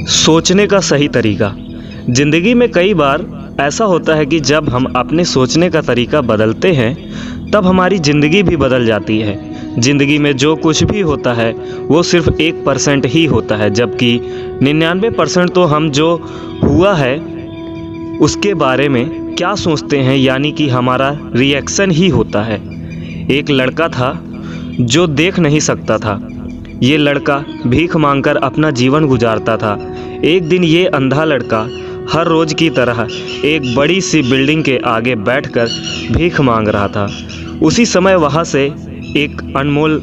सोचने का सही तरीका। ज़िंदगी में कई बार ऐसा होता है कि जब हम अपने सोचने का तरीका बदलते हैं तब हमारी ज़िंदगी भी बदल जाती है। ज़िंदगी में जो कुछ भी होता है वो सिर्फ 1% ही होता है, जबकि 99% तो हम जो हुआ है उसके बारे में क्या सोचते हैं, यानी कि हमारा रिएक्शन ही होता है। एक लड़का था जो देख नहीं सकता था। ये लड़का भीख मांगकर अपना जीवन गुजारता था। एक दिन ये अंधा लड़का हर रोज़ की तरह एक बड़ी सी बिल्डिंग के आगे बैठकर भीख मांग रहा था। उसी समय वहाँ से एक अनमोल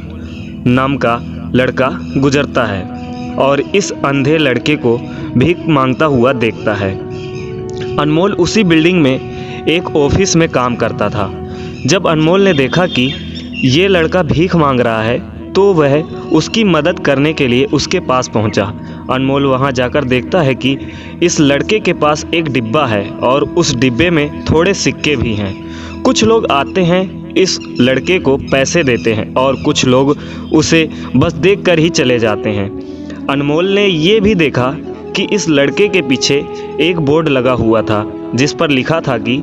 नाम का लड़का गुजरता है और इस अंधे लड़के को भीख मांगता हुआ देखता है। अनमोल उसी बिल्डिंग में एक ऑफिस में काम करता था। जब अनमोल ने देखा कि ये लड़का भीख मांग रहा है तो वह उसकी मदद करने के लिए उसके पास पहुंचा। अनमोल वहां जाकर देखता है कि इस लड़के के पास एक डिब्बा है और उस डिब्बे में थोड़े सिक्के भी हैं। कुछ लोग आते हैं, इस लड़के को पैसे देते हैं और कुछ लोग उसे बस देखकर ही चले जाते हैं। अनमोल ने ये भी देखा कि इस लड़के के पीछे एक बोर्ड लगा हुआ था जिस पर लिखा था कि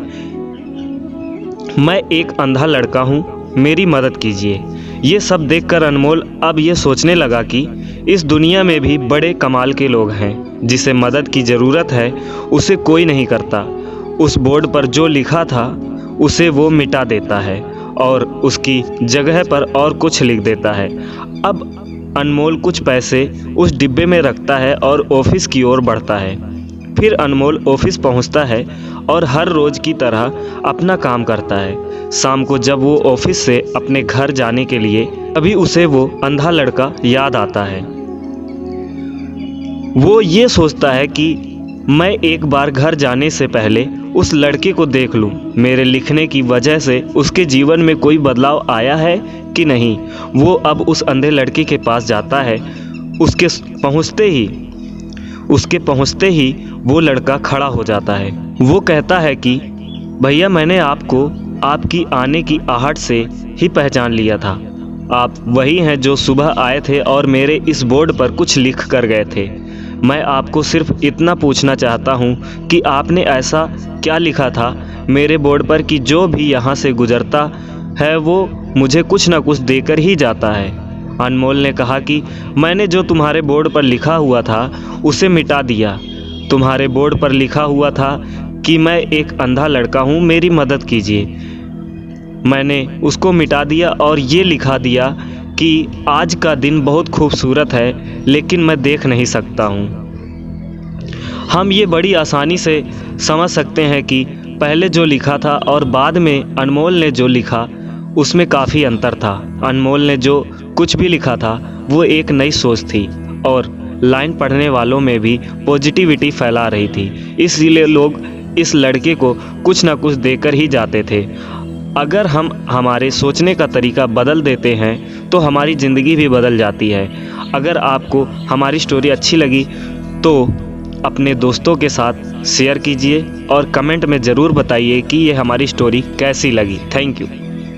मैं एक अंधा लड़का हूँ, मेरी मदद कीजिए। ये सब देखकर अनमोल अब ये सोचने लगा कि इस दुनिया में भी बड़े कमाल के लोग हैं। जिसे मदद की ज़रूरत है उसे कोई नहीं करता। उस बोर्ड पर जो लिखा था उसे वो मिटा देता है और उसकी जगह पर और कुछ लिख देता है। अब अनमोल कुछ पैसे उस डिब्बे में रखता है और ऑफिस की ओर बढ़ता है। फिर अनमोल ऑफिस पहुंचता है और हर रोज़ की तरह अपना काम करता है। शाम को जब वो ऑफिस से अपने घर जाने के लिए तभी उसे वो अंधा लड़का याद आता है। वो ये सोचता है कि मैं एक बार घर जाने से पहले उस लड़के को देख लूं। मेरे लिखने की वजह से उसके जीवन में कोई बदलाव आया है कि नहीं। वो अब उस अंधे लड़के के पास जाता है। उसके पहुंचते ही वो लड़का खड़ा हो जाता है। वो कहता है कि भैया, मैंने आपको आपकी आने की आहट से ही पहचान लिया था। आप वही हैं जो सुबह आए थे और मेरे इस बोर्ड पर कुछ लिख कर गए थे। मैं आपको सिर्फ इतना पूछना चाहता हूँ कि आपने ऐसा क्या लिखा था मेरे बोर्ड पर कि जो भी यहाँ से गुजरता है वो मुझे कुछ ना कुछ देकर ही जाता है। अनमोल ने कहा कि मैंने जो तुम्हारे बोर्ड पर लिखा हुआ था उसे मिटा दिया। तुम्हारे बोर्ड पर लिखा हुआ था कि मैं एक अंधा लड़का हूँ, मेरी मदद कीजिए। मैंने उसको मिटा दिया और ये लिखा दिया कि आज का दिन बहुत खूबसूरत है लेकिन मैं देख नहीं सकता हूँ। हम ये बड़ी आसानी से समझ सकते हैं कि पहले जो लिखा था और बाद में अनमोल ने जो लिखा उसमें काफ़ी अंतर था। अनमोल ने जो कुछ भी लिखा था वो एक नई सोच थी और लाइन पढ़ने वालों में भी पॉजिटिविटी फैला रही थी। इसलिए लोग इस लड़के को कुछ ना कुछ देकर ही जाते थे। अगर हम हमारे सोचने का तरीका बदल देते हैं तो हमारी ज़िंदगी भी बदल जाती है। अगर आपको हमारी स्टोरी अच्छी लगी तो अपने दोस्तों के साथ शेयर कीजिए और कमेंट में ज़रूर बताइए कि ये हमारी स्टोरी कैसी लगी। Thank you.